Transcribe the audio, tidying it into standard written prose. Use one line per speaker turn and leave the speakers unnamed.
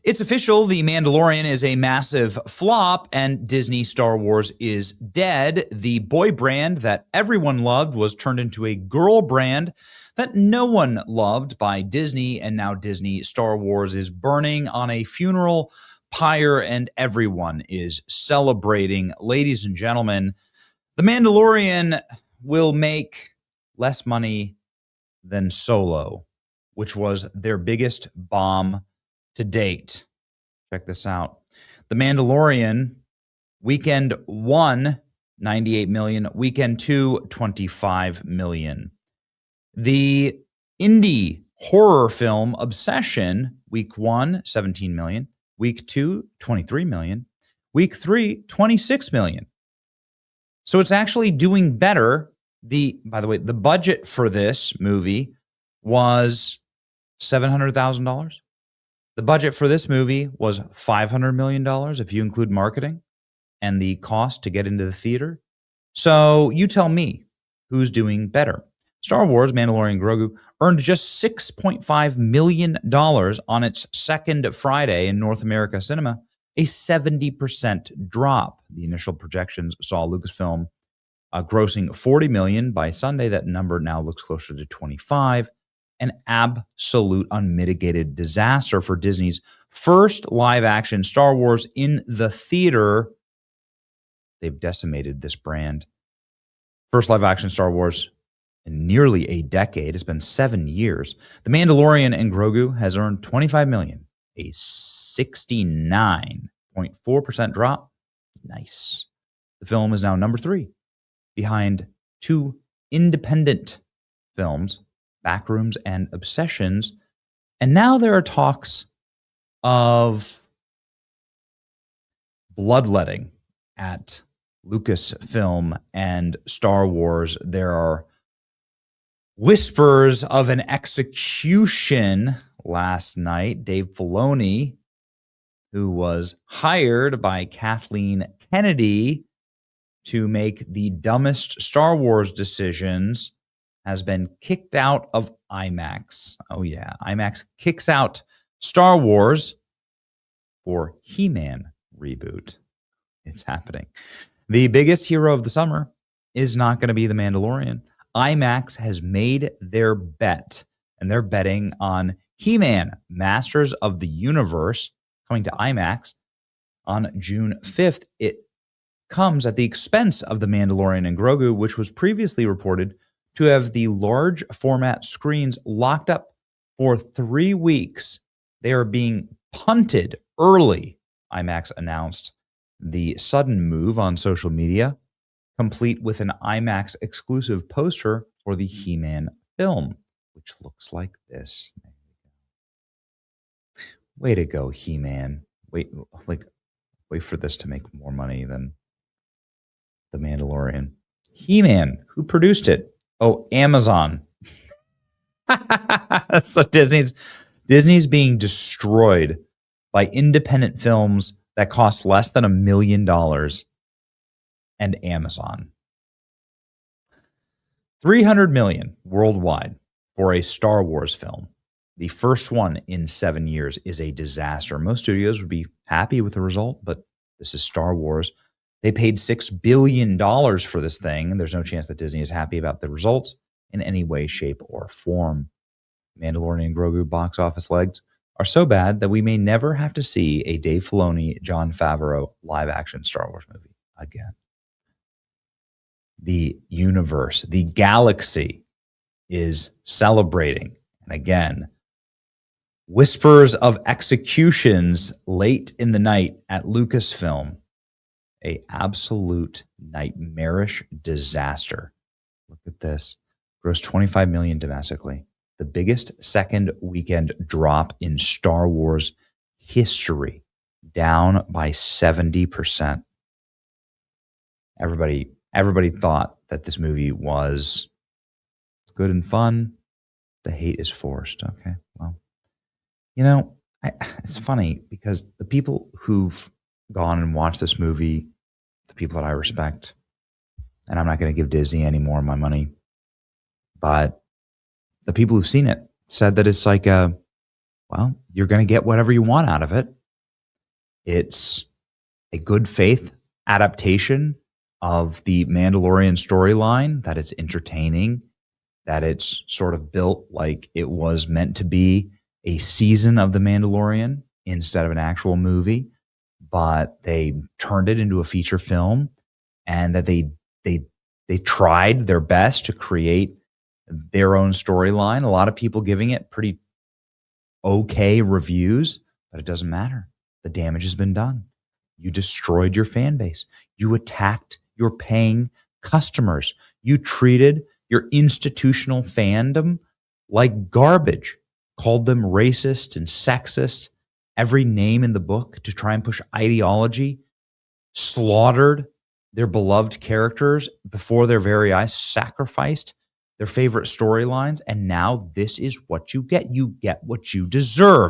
It's official. The Mandalorian is a massive flop and Disney Star Wars is dead. The boy brand that everyone loved was turned into a girl brand that no one loved by Disney. And now Disney Star Wars is burning on a funeral pyre and everyone is celebrating. Ladies and gentlemen, The Mandalorian will make less money than Solo, which was their biggest bomb to date. Check this out. The Mandalorian, weekend 1, 98 million. Weekend 2, 25 million. The indie horror film Obsession, week 1, 17 million. Week 2, 23 million. Week 3, 26 million. So it's actually doing better. By the way, the budget for this movie was $700,000. The budget for this movie was $500 million if you include marketing and the cost to get into the theater. So you tell me who's doing better. Star Wars Mandalorian Grogu earned just $6.5 million on its second Friday in North America cinema, a 70% drop. The initial projections saw Lucasfilm grossing $40 million by Sunday. That number now looks closer to 25. An absolute unmitigated disaster for Disney's first live-action Star Wars in the theater. They've decimated this brand. First live-action Star Wars in nearly a decade. It's been 7 years. The Mandalorian and Grogu has earned $25 million, a 69.4% drop. Nice. The film is now number 3, behind 2 independent films, Backrooms and Obsessions. And now there are talks of bloodletting at Lucasfilm and Star Wars. There are whispers of an execution last night. Dave Filoni, who was hired by Kathleen Kennedy to make the dumbest Star Wars decisions, has been kicked out of IMAX. Oh yeah, IMAX kicks out Star Wars for He-Man reboot. It's happening. The biggest hero of the summer is not going to be The Mandalorian. IMAX has made their bet, and they're betting on He-Man, Masters of the Universe, coming to IMAX on June 5th. It comes at the expense of The Mandalorian and Grogu, which was previously reported to have the large format screens locked up for 3 weeks. They are being punted early. IMAX announced the sudden move on social media, complete with an IMAX exclusive poster for the He-Man film, which looks like this. Way to go, He-Man. Wait for this to make more money than The Mandalorian. He-Man, who produced it? Oh, Amazon. So Disney's being destroyed by independent films that cost less than $1 million and Amazon. $300 million worldwide for a Star Wars film. The first one in 7 years is a disaster. Most studios would be happy with the result, but this is Star Wars. They paid $6 billion for this thing, and there's no chance that Disney is happy about the results in any way, shape, or form. Mandalorian and Grogu box office legs are so bad that we may never have to see a Dave Filoni, Jon Favreau live-action Star Wars movie again. The universe, the galaxy is celebrating. And again, whispers of executions late in the night at Lucasfilm. A absolute nightmarish disaster. Look at this. Grossed $25 million domestically. The biggest second weekend drop in Star Wars history. Down by 70%. Everybody thought that this movie was good and fun. The hate is forced. Okay, well, it's funny because the people who've gone and watched this movie, the people that I respect, and I'm not going to give Disney any more of my money, but the people who've seen it said that it's like a well, you're going to get whatever you want out of it. It's a good faith adaptation of the Mandalorian storyline, that it's entertaining, that it's sort of built like it was meant to be a season of The Mandalorian instead of an actual movie, but they turned it into a feature film, and that they tried their best to create their own storyline. A lot of people giving it pretty okay reviews, but it doesn't matter. The damage has been done. You destroyed your fan base. You attacked your paying customers. You treated your institutional fandom like garbage, called them racist and sexist, every name in the book to try and push ideology, slaughtered their beloved characters before their very eyes, sacrificed their favorite storylines, and now this is what you get. You get what you deserve.